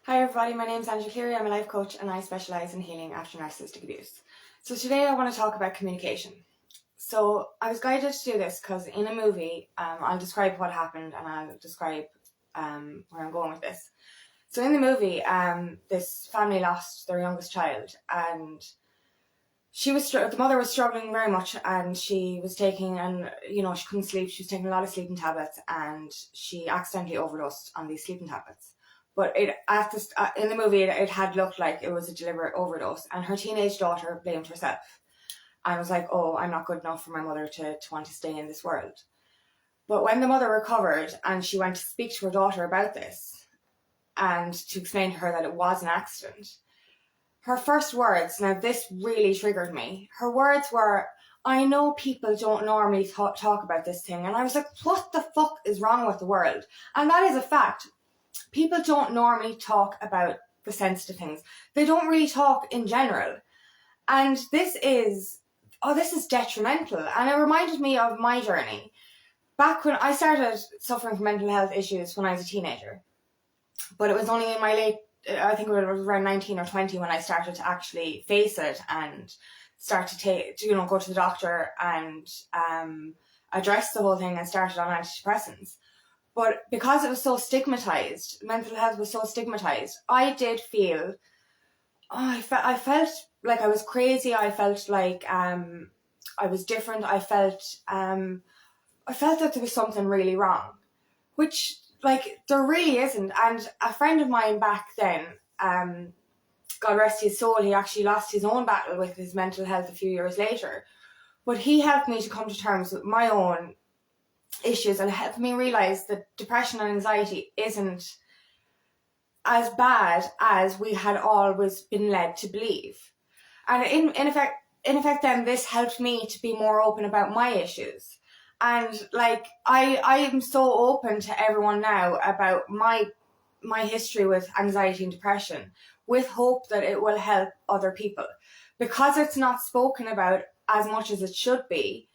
Hi everybody, my name is Angela Cleary. I'm a life coach and I specialise in healing after narcissistic abuse. So today I want to talk about communication. So I was guided to do this because in a movie, I'll describe what happened and I'll describe where I'm going with this. So in the movie, this family lost their youngest child and the mother was struggling very much and she was taking, she couldn't sleep. She was taking a lot of sleeping tablets and she accidentally overdosed on these sleeping tablets. But in the movie, it had looked like it was a deliberate overdose. And her teenage daughter blamed herself. And was like, oh, I'm not good enough for my mother to want to stay in this world. But when the mother recovered and she went to speak to her daughter about this and to explain to her that it was an accident, her first words, now this really triggered me, her words were, I know people don't normally talk about this thing. And I was like, what the fuck is wrong with the world? And that is a fact. People don't normally talk about the sensitive things. They don't really talk in general. And this is detrimental. And it reminded me of my journey. Back when I started suffering from mental health issues when I was a teenager. But it was only in my I think it was around 19 or 20 when I started to actually face it and start to go to the doctor and address the whole thing and started on antidepressants. But because it was so stigmatized, mental health was so stigmatized, I did feel, I felt like I was crazy. I felt like I was different. I felt that there was something really wrong, which there really isn't. And a friend of mine back then, God rest his soul, he actually lost his own battle with his mental health a few years later. But he helped me to come to terms with my own issues and helped me realise that depression and anxiety isn't as bad as we had always been led to believe. And in effect then this helped me to be more open about my issues. And I am so open to everyone now about my history with anxiety and depression, with hope that it will help other people. Because it's not spoken about as much as it should be,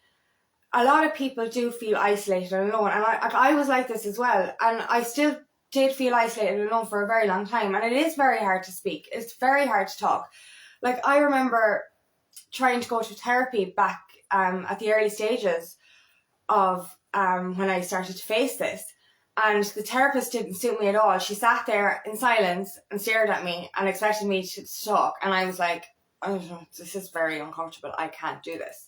a lot of people do feel isolated and alone. And I was like this as well. And I still did feel isolated and alone for a very long time. And it is very hard to speak. It's very hard to talk. I remember trying to go to therapy back at the early stages of when I started to face this. And the therapist didn't suit me at all. She sat there in silence and stared at me and expected me to talk. And I was like, oh, this is very uncomfortable. I can't do this.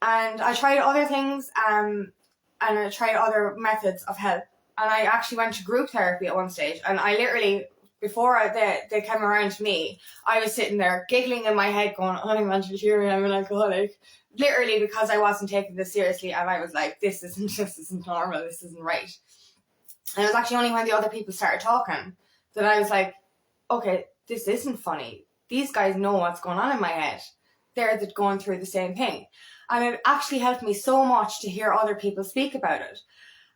And I tried other things and I tried other methods of help. And I actually went to group therapy at one stage. And I literally, before they came around to me, I was sitting there giggling in my head going, I'm Angela Cleary, I'm an alcoholic. Literally because I wasn't taking this seriously. And I was like, this isn't normal, this isn't right. And it was actually only when the other people started talking that I was like, okay, this isn't funny. These guys know what's going on in my head. They're going through the same thing. And it actually helped me so much to hear other people speak about it.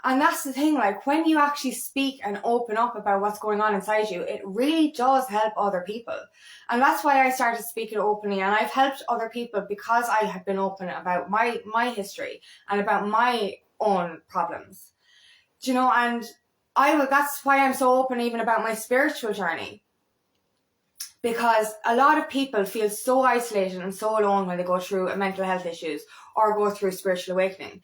And that's the thing, when you actually speak and open up about what's going on inside you, it really does help other people. And that's why I started speaking openly. And I've helped other people because I have been open about my history and about my own problems. And that's why I'm so open even about my spiritual journey. Because a lot of people feel so isolated and so alone when they go through mental health issues or go through spiritual awakening.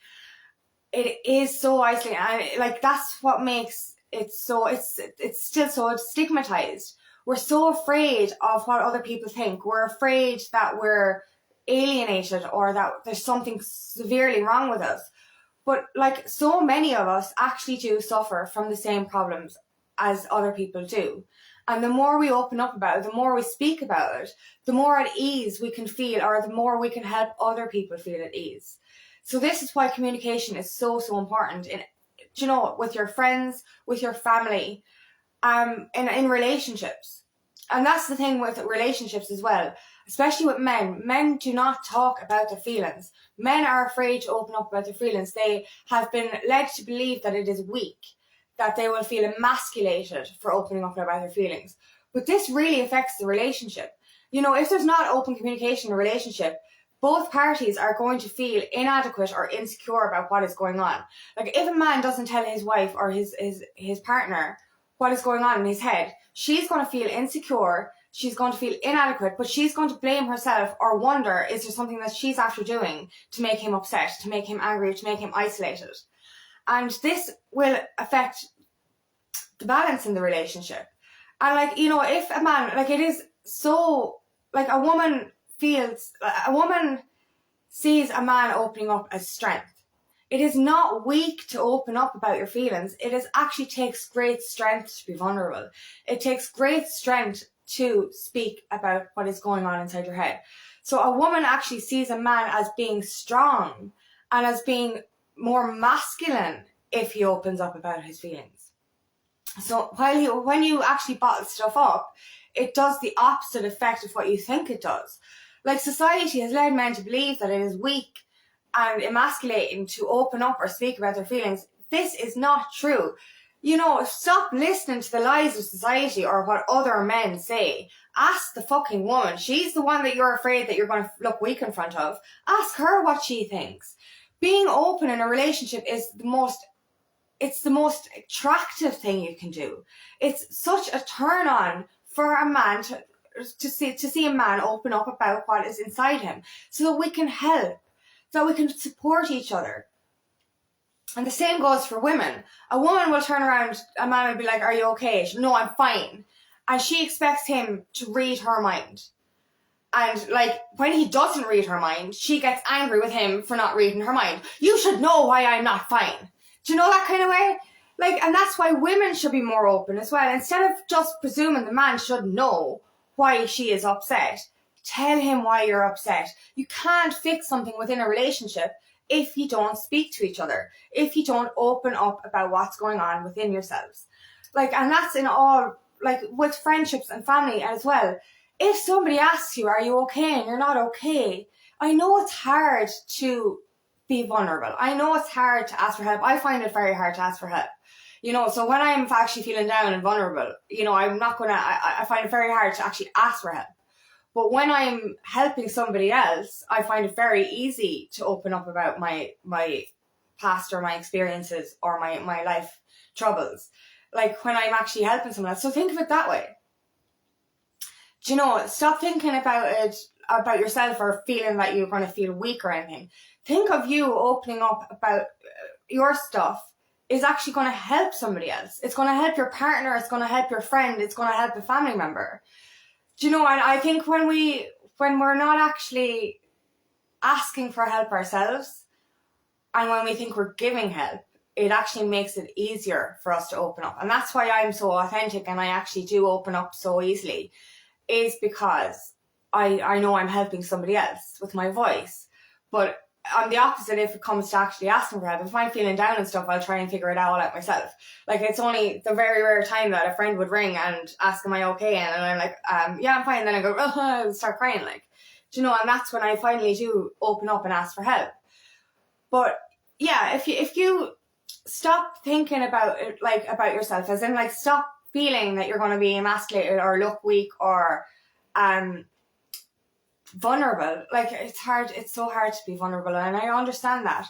It is so isolating, and that's what makes it so. It's still so stigmatized. We're so afraid of what other people think. We're afraid that we're alienated or that there's something severely wrong with us. But so many of us actually do suffer from the same problems as other people do. And the more we open up about it, the more we speak about it, the more at ease we can feel, or the more we can help other people feel at ease. So this is why communication is so important with your friends, with your family, in relationships. And that's the thing with relationships as well, especially with men. Men do not talk about their feelings. Men are afraid to open up about their feelings. They have been led to believe that it is weak, that they will feel emasculated for opening up about their feelings. But this really affects the relationship. If there's not open communication in a relationship, both parties are going to feel inadequate or insecure about what is going on. If a man doesn't tell his wife or his partner what is going on in his head, she's going to feel insecure, she's going to feel inadequate, but she's going to blame herself or wonder, is there something that she's after doing to make him upset, to make him angry, to make him isolated? And this will affect the balance in the relationship. And like, you know, if a man, like, it is so, like, a woman sees a man opening up as strength. It is not weak to open up about your feelings. It actually takes great strength to be vulnerable. It takes great strength to speak about what is going on inside your head. So a woman actually sees a man as being strong and as being more masculine if he opens up about his feelings. So when you actually bottle stuff up, it does the opposite effect of what you think it does. Like, society has led men to believe that it is weak and emasculating to open up or speak about their feelings. This is not true. You know, stop listening to the lies of society or what other men say. Ask the fucking woman. She's the one that you're afraid that you're going to look weak in front of. Ask her what she thinks. Being open in a relationship is the most attractive thing you can do. It's such a turn on for a man to see a man open up about what is inside him, so that we can help, so we can support each other. And the same goes for women. A woman will turn around, a man will be like, are you okay? No, I'm fine. And she expects him to read her mind. And like, when he doesn't read her mind, she gets angry with him for not reading her mind. You should know why I'm not fine. Do you know, that kind of way? Like, and that's why women should be more open as well. Instead of just presuming the man should know why she is upset, tell him why you're upset. You can't fix something within a relationship if you don't speak to each other, if you don't open up about what's going on within yourselves. Like, and that's in all, like, with friendships and family as well. If somebody asks you, are you okay? And you're not okay, I know it's hard to be vulnerable. I know it's hard to ask for help. I find it very hard to ask for help. You know, so when I'm actually feeling down and vulnerable, you know, I find it very hard to actually ask for help. But when I'm helping somebody else, I find it very easy to open up about my past or my experiences or my life troubles. Like, when I'm actually helping someone else. So think of it that way. Do you know, stop thinking about yourself or feeling that you're going to feel weak or anything. Think of you opening up about your stuff is actually going to help somebody else. It's going to help your partner. It's going to help your friend. It's going to help a family member. Do you know, and I think when we're not actually asking for help ourselves, and when we think we're giving help, it actually makes it easier for us to open up. And that's why I'm so authentic and I actually do open up so easily, is because I know I'm helping somebody else with my voice. But I'm the opposite if it comes to actually asking for help. If I'm feeling down and stuff, I'll try and figure it all out myself. Like, it's only the very rare time that a friend would ring and ask, am I okay? And I'm like, yeah, I'm fine. And then I go, and start crying. Like, do you know, and that's when I finally do open up and ask for help. But yeah, if you stop thinking about it, like, about yourself, as in, like, stop feeling that you're going to be emasculated or look weak or vulnerable. Like, it's so hard to be vulnerable, and I understand that.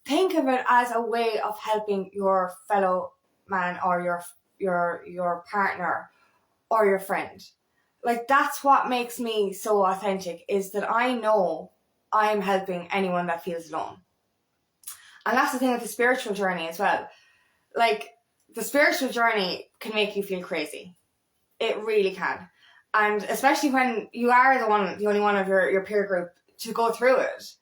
Think of it as a way of helping your fellow man or your partner or your friend. Like, that's what makes me so authentic, is that I know I'm helping anyone that feels alone. And that's the thing with the spiritual journey as well. Like, the spiritual journey can make you feel crazy. It really can. And especially when you are the only one of your peer group to go through it,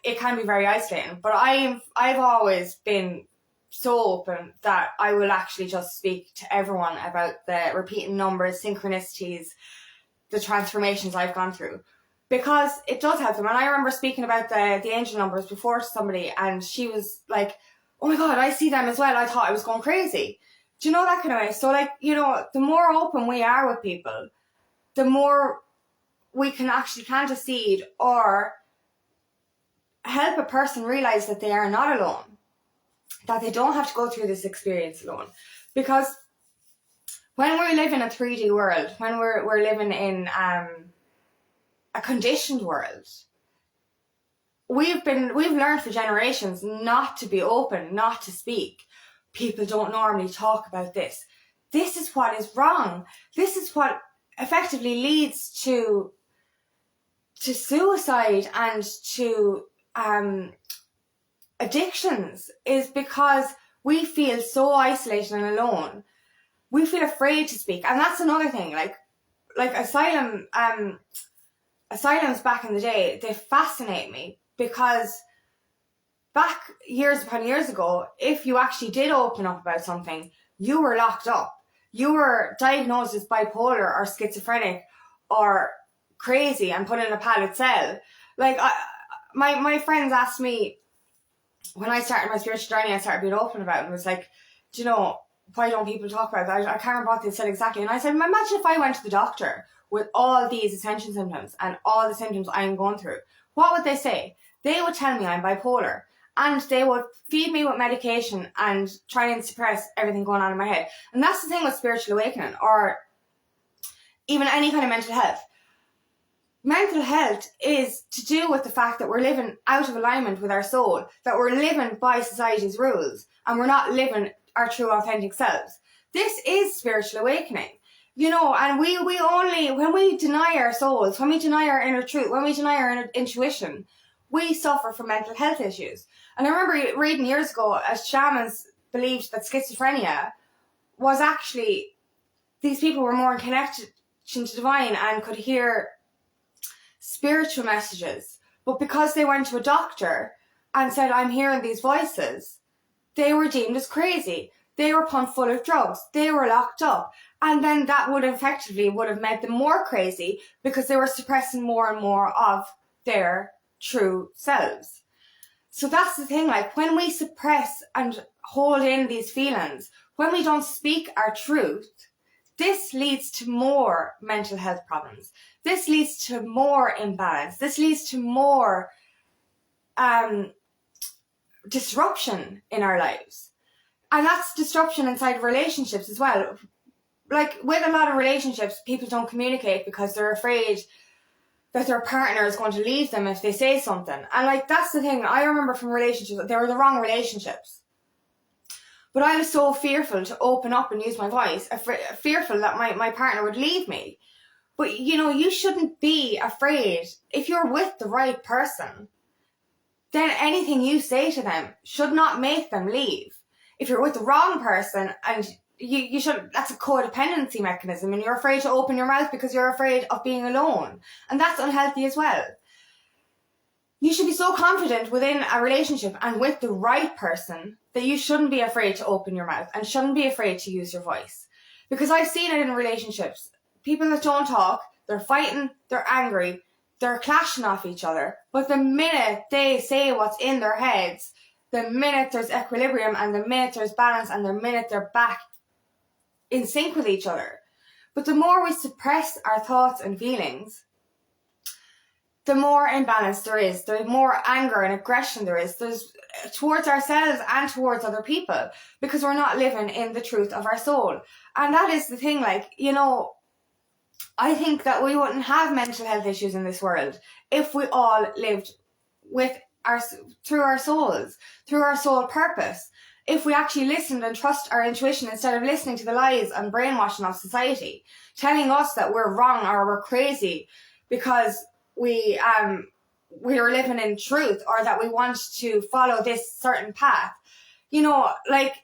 it can be very isolating. But I've always been so open that I will actually just speak to everyone about the repeating numbers, synchronicities, the transformations I've gone through, because it does help them. And I remember speaking about the angel numbers before to somebody, and she was like, oh my God, I see them as well. I thought I was going crazy. Do you know, that kind of way? So, like, you know, the more open we are with people, the more we can actually plant a seed or help a person realize that they are not alone, that they don't have to go through this experience alone. Because when we live in a 3D world, when we're living in a conditioned world, we've learned for generations not to be open, not to speak. people don't normally talk about this. This is what is wrong. This is what effectively leads to suicide and to addictions, is because we feel so isolated and alone. We feel afraid to speak. And that's another thing. Like asylums back in the day, they fascinate me, because back years upon years ago, if you actually did open up about something, you were locked up. You were diagnosed as bipolar or schizophrenic or crazy and put in a padded cell. Like, my friends asked me, when I started my spiritual journey, I started being open about it. It was like, do you know, why don't people talk about it? I can't remember what they said exactly. And I said, imagine if I went to the doctor with all these essential symptoms and all the symptoms I'm going through. What would they say? They would tell me I'm bipolar. And they would feed me with medication and try and suppress everything going on in my head. And that's the thing with spiritual awakening, or even any kind of mental health. Mental health is to do with the fact that we're living out of alignment with our soul, that we're living by society's rules, and we're not living our true authentic selves. This is spiritual awakening. You know, and we only, when we deny our souls, when we deny our inner truth, when we deny our inner intuition, we suffer from mental health issues. And I remember reading years ago, as shamans believed that schizophrenia was actually, these people were more in connection to divine and could hear spiritual messages. But because they went to a doctor and said, I'm hearing these voices, they were deemed as crazy. They were pumped full of drugs. They were locked up. And then that would have made them more crazy, because they were suppressing more and more of their true selves. So that's the thing, like, when we suppress and hold in these feelings, when we don't speak our truth, this leads to more mental health problems. This leads to more imbalance. This leads to more disruption in our lives. And that's disruption inside relationships as well. Like, with a lot of relationships, people don't communicate because they're afraid that their partner is going to leave them if they say something. And like, that's the thing. I remember from relationships, they were the wrong relationships. But I was so fearful to open up and use my voice, fearful that my partner would leave me. But, you know, you shouldn't be afraid. If you're with the right person, then anything you say to them should not make them leave. If you're with the wrong person, and you should, that's a codependency mechanism, and you're afraid to open your mouth because you're afraid of being alone. And that's unhealthy as well. You should be so confident within a relationship and with the right person that you shouldn't be afraid to open your mouth and shouldn't be afraid to use your voice. Because I've seen it in relationships. People that don't talk, they're fighting, they're angry, they're clashing off each other. But the minute they say what's in their heads, the minute there's equilibrium and the minute there's balance and the minute they're back in sync with each other. But the more we suppress our thoughts and feelings, the more imbalance there is, the more anger and aggression there's towards ourselves and towards other people, because we're not living in the truth of our soul. And that is the thing, like, you know, I think that we wouldn't have mental health issues in this world if we all lived through our souls, through our soul purpose. If we actually listened and trust our intuition instead of listening to the lies and brainwashing of society, telling us that we're wrong or we're crazy because we are living in truth, or that we want to follow this certain path. You know, like,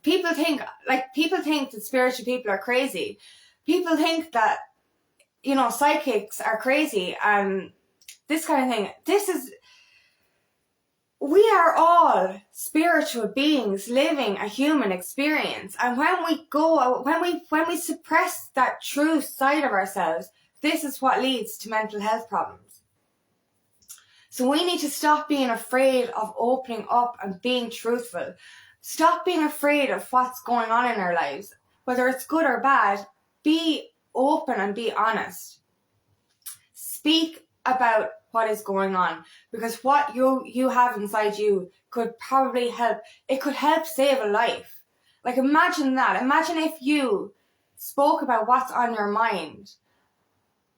people think that spiritual people are crazy. People think that, you know, psychics are crazy and this kind of thing. We are all spiritual beings living a human experience. And when we suppress that true side of ourselves, this is what leads to mental health problems. So we need to stop being afraid of opening up and being truthful. Stop being afraid of what's going on in our lives. Whether it's good or bad, be open and be honest. Speak about what is going on, because what you have inside you could probably help. It could help save a life. Like, imagine that. Imagine if you spoke about what's on your mind,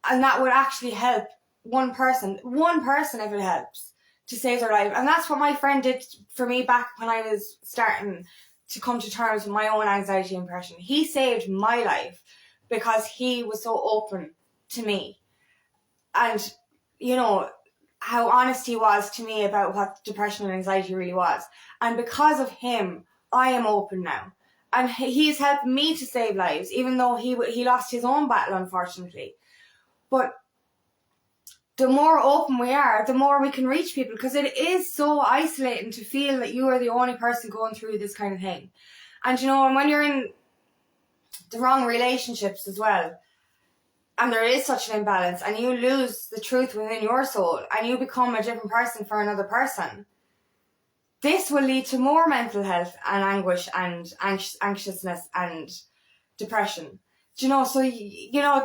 and that would actually help one person if it helps, to save their life. And that's what my friend did for me back when I was starting to come to terms with my own anxiety and depression. He saved my life because he was so open to me. And, you know, how honest he was to me about what depression and anxiety really was. And because of him, I am open now. And he's helped me to save lives, even though he lost his own battle, unfortunately. But the more open we are, the more we can reach people, because it is so isolating to feel that you are the only person going through this kind of thing. And, you know, and when you're in the wrong relationships as well, and there is such an imbalance, and you lose the truth within your soul, and you become a different person for another person, this will lead to more mental health and anguish and anxiousness and depression. Do you know, so, you know,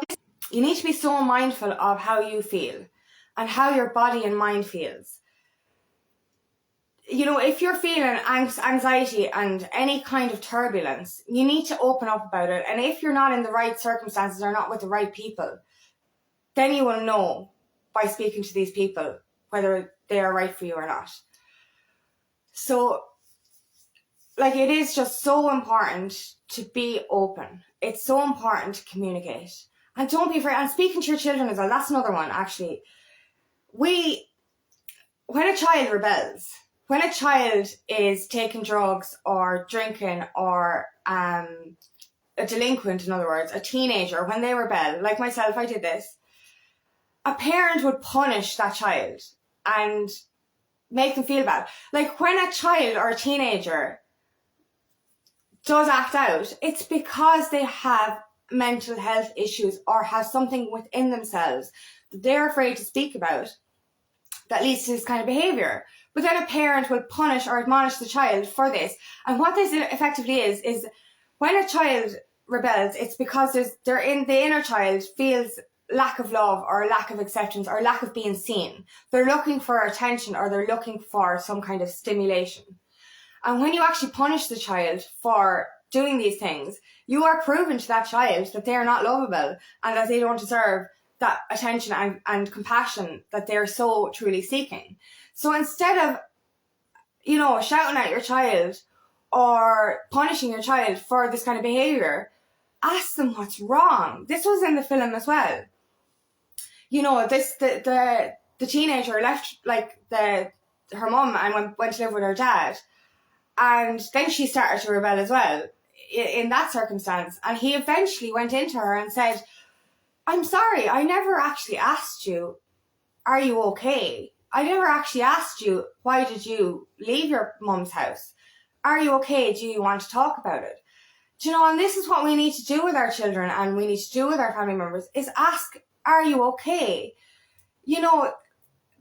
you need to be so mindful of how you feel and how your body and mind feels. You know, if you're feeling anxiety and any kind of turbulence, you need to open up about it. And if you're not in the right circumstances or not with the right people, then you will know by speaking to these people whether they are right for you or not. So, like, it is just so important to be open. It's so important to communicate. And don't be afraid. And speaking to your children as well, that's another one, actually. When a child rebels, when a child is taking drugs or drinking or a delinquent, in other words, a teenager, when they rebel, like myself, I did this, a parent would punish that child and make them feel bad. Like, when a child or a teenager does act out, it's because they have mental health issues or have something within themselves that they're afraid to speak about that leads to this kind of behaviour. But then a parent will punish or admonish the child for this. And what this effectively is when a child rebels, it's because the inner child feels lack of love or lack of acceptance or lack of being seen. They're looking for attention or they're looking for some kind of stimulation. And when you actually punish the child for doing these things, you are proving to that child that they are not lovable and that they don't deserve that attention and compassion that they're so truly seeking. So instead of, you know, shouting at your child or punishing your child for this kind of behaviour, ask them what's wrong. This was in the film as well. You know, the teenager left her mum and went to live with her dad, and then she started to rebel as well in that circumstance. And he eventually went into her and said, "I'm sorry, I never actually asked you, are you okay? I never actually asked you, why did you leave your mum's house? Are you okay? Do you want to talk about it?" Do you know, and this is what we need to do with our children and we need to do with our family members, is ask, are you okay? You know,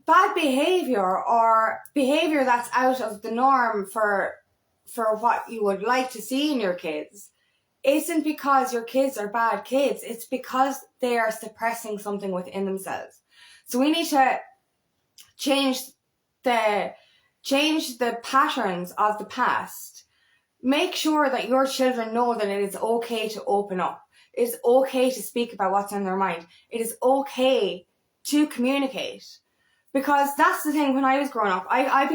bad behaviour or behaviour that's out of the norm for what you would like to see in your kids isn't because your kids are bad kids. It's because they are suppressing something within themselves. So we need to change the patterns of the past. Make sure that your children know that it is okay to open up. It is okay to speak about what's in their mind. It is okay to communicate. Because that's the thing, when I was growing up, I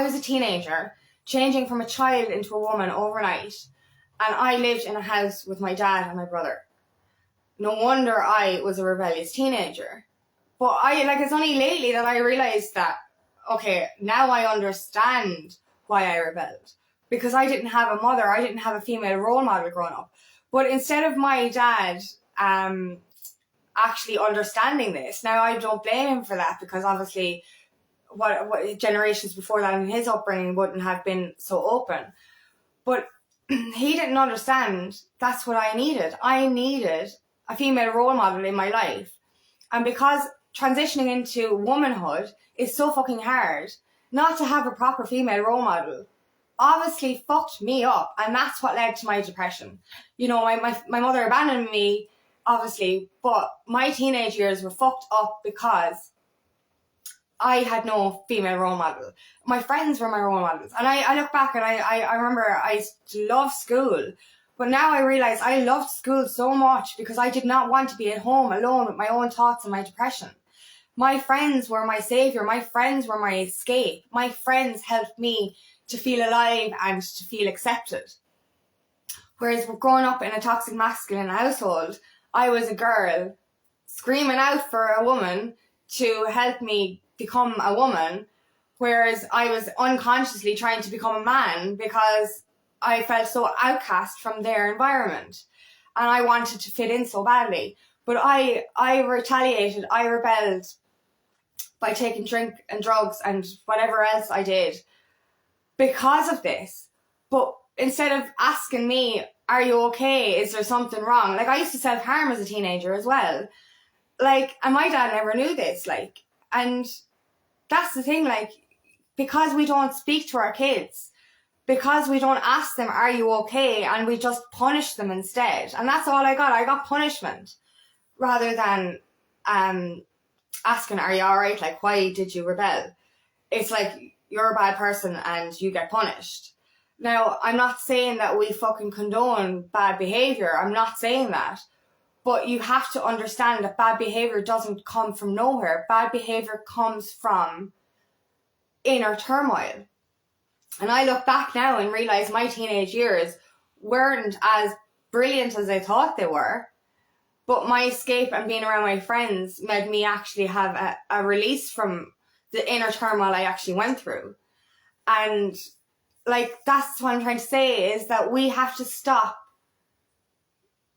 was a teenager, changing from a child into a woman overnight. And I lived in a house with my dad and my brother. No wonder I was a rebellious teenager. But it's only lately that I realised that, okay, now I understand why I rebelled. Because I didn't have a mother, I didn't have a female role model growing up. But instead of my dad actually understanding this, now I don't blame him for that, because obviously what generations before that in his upbringing wouldn't have been so open. But he didn't understand that's what I needed. I needed a female role model in my life. And because transitioning into womanhood is so fucking hard, not to have a proper female role model obviously fucked me up, and that's what led to my depression. You know, my mother abandoned me, obviously, but my teenage years were fucked up because I had no female role model. My friends were my role models. And I look back and I remember I loved school. But now I realise I loved school so much because I did not want to be at home alone with my own thoughts and my depression. My friends were my saviour. My friends were my escape. My friends helped me to feel alive and to feel accepted. Whereas we're growing up in a toxic masculine household, I was a girl screaming out for a woman to help me become a woman, whereas I was unconsciously trying to become a man because I felt so outcast from their environment and I wanted to fit in so badly. But I retaliated, I rebelled by taking drink and drugs and whatever else I did because of this. But instead of asking me, are you okay? Is there something wrong? Like, I used to self-harm as a teenager as well. Like, and my dad never knew this, like, and that's the thing, like, because we don't speak to our kids, because we don't ask them, are you okay? And we just punish them instead. And that's all I got. I got punishment rather than asking, are you all right? Like, why did you rebel? It's like, you're a bad person and you get punished. Now, I'm not saying that we fucking condone bad behavior. I'm not saying that. But you have to understand that bad behavior doesn't come from nowhere. Bad behavior comes from inner turmoil. And I look back now and realize my teenage years weren't as brilliant as I thought they were. But my escape and being around my friends made me actually have a release from the inner turmoil I actually went through. And like, that's what I'm trying to say, is that we have to stop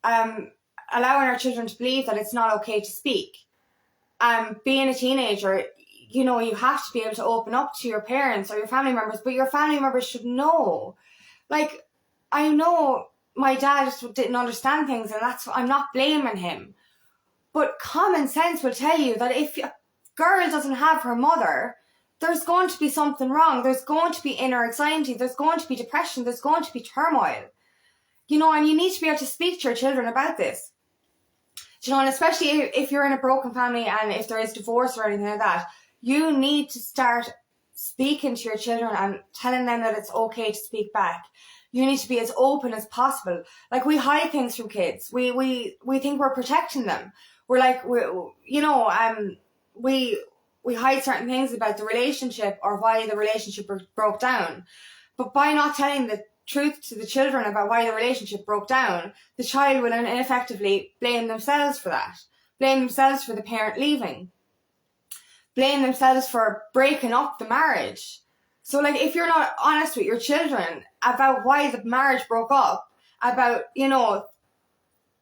allowing our children to believe that it's not okay to speak. Being a teenager, you know, you have to be able to open up to your parents or your family members, but your family members should know. Like, I know my dad just didn't understand things, and I'm not blaming him. But common sense will tell you that if a girl doesn't have her mother, there's going to be something wrong. There's going to be inner anxiety. There's going to be depression. There's going to be turmoil. You know, and you need to be able to speak to your children about this. You know, and especially if you're in a broken family and if there is divorce or anything like that, you need to start speaking to your children and telling them that it's okay to speak back. You need to be as open as possible. Like, we hide things from kids. We think we're protecting them. We're like, we hide certain things about the relationship or why the relationship broke down. But by not telling the truth to the children about why the relationship broke down, the child will ineffectively blame themselves for that. Blame themselves for the parent leaving. Blame themselves for breaking up the marriage. So, like, if you're not honest with your children about why the marriage broke up, about, you know,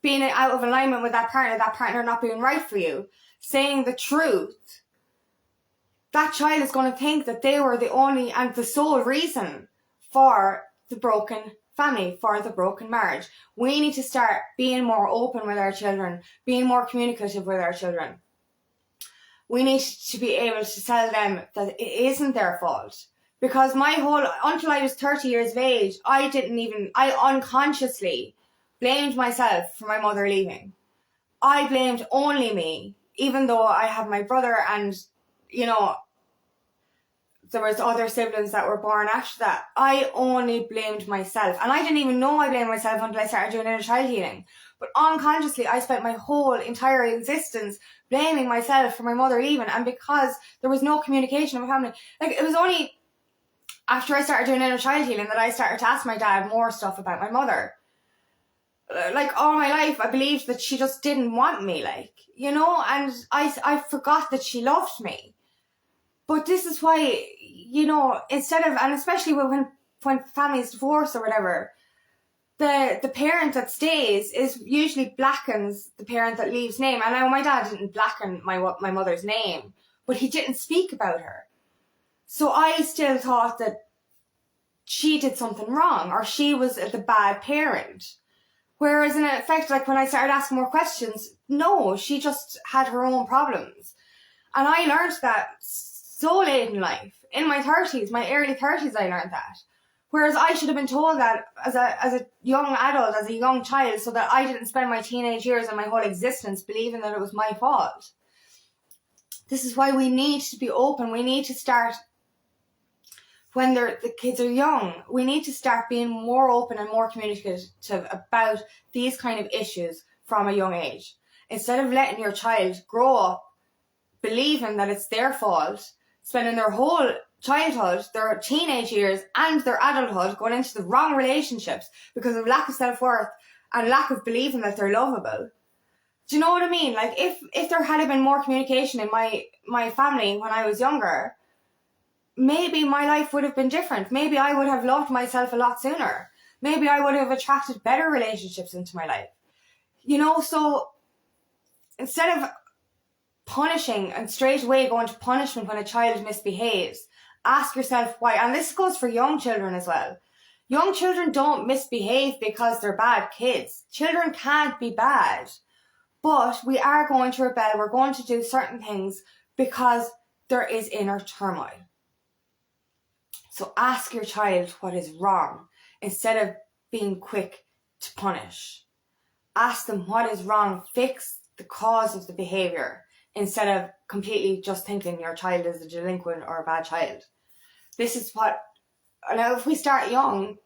being out of alignment with that partner not being right for you, saying the truth, that child is going to think that they were the only and the sole reason for the broken family, for the broken marriage. We need to start being more open with our children, being more communicative with our children. We need to be able to tell them that it isn't their fault. Because until I was 30 years of age, I unconsciously blamed myself for my mother leaving. I blamed only me, even though I have my brother and, you know, there was other siblings that were born after that. I only blamed myself. And I didn't even know I blamed myself until I started doing inner child healing. But unconsciously, I spent my whole entire existence blaming myself for my mother leaving. And because there was no communication in my family, like, it was only after I started doing inner child healing that I started to ask my dad more stuff about my mother. Like, all my life, I believed that she just didn't want me, like, you know, and I forgot that she loved me. But this is why, you know, instead of, and especially when families divorce or whatever, the parent that stays is usually blackens the parent that leaves name. And I know my dad didn't blacken my mother's name, but he didn't speak about her. So I still thought that she did something wrong or she was the bad parent. Whereas in effect, like, when I started asking more questions, no, she just had her own problems. And I learned that so late in life. In my 30s, my early 30s, I learned that. Whereas I should have been told that as a young adult, as a young child, so that I didn't spend my teenage years and my whole existence believing that it was my fault. This is why we need to be open. We need to start, when the kids are young, we need to start being more open and more communicative about these kind of issues from a young age. Instead of letting your child grow up believing that it's their fault, spending their whole childhood, their teenage years, and their adulthood going into the wrong relationships because of lack of self-worth and lack of believing that they're lovable. Do you know what I mean? Like, if there had been more communication in my family when I was younger, maybe my life would have been different. Maybe I would have loved myself a lot sooner. Maybe I would have attracted better relationships into my life. You know, so instead of punishing and straight away going to punishment when a child misbehaves, ask yourself why. And this goes for young children as well. Young children don't misbehave because they're bad kids. Children can't be bad. But we are going to rebel. We're going to do certain things because there is inner turmoil. So ask your child what is wrong instead of being quick to punish. Ask them what is wrong. Fix the cause of the behaviour instead of completely just thinking your child is a delinquent or a bad child. This is what, now if we start young,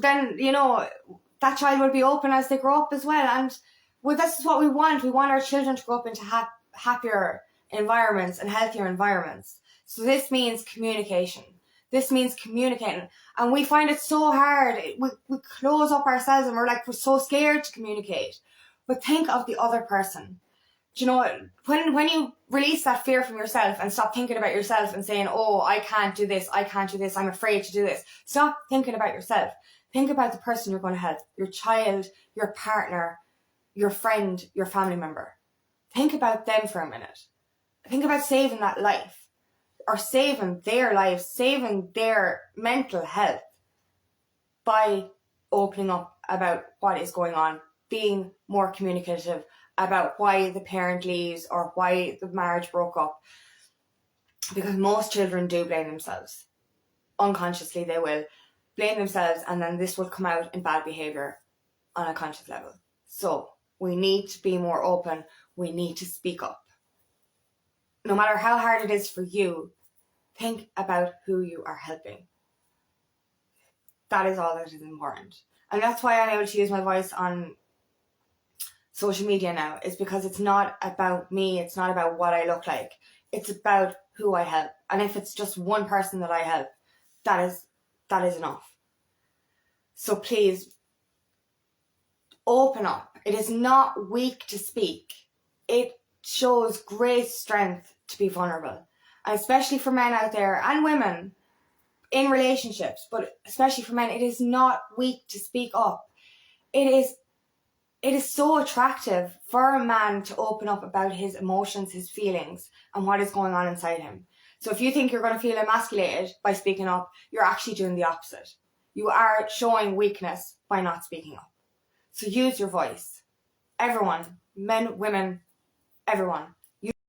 then, you know, that child will be open as they grow up as well. And well, this is what we want. We want our children to grow up into happier environments and healthier environments. So this means communication. This means communicating. And we find it so hard. We close up ourselves and we're so scared to communicate. But think of the other person. Do you know, when you release that fear from yourself and stop thinking about yourself and saying, oh, I can't do this, I'm afraid to do this. Stop thinking about yourself. Think about the person you're going to help. Your child, your partner, your friend, your family member. Think about them for a minute. Think about saving that life. Or saving their lives, saving their mental health by opening up about what is going on, being more communicative about why the parent leaves or why the marriage broke up. Because most children do blame themselves. Unconsciously they will blame themselves, and then this will come out in bad behaviour on a conscious level. So we need to be more open. We need to speak up. No matter how hard it is for you, think about who you are helping. That is all that is important. And that's why I'm able to use my voice on social media now, is because it's not about me, it's not about what I look like. It's about who I help. And if it's just one person that I help, that is enough. So please, open up. It is not weak to speak. It shows great strength to be vulnerable. And especially for men out there and women in relationships, but especially for men, it is not weak to speak up. It is so attractive for a man to open up about his emotions, his feelings, and what is going on inside him. So if you think you're going to feel emasculated by speaking up, you're actually doing the opposite. You are showing weakness by not speaking up. So use your voice. Everyone, men, women, everyone.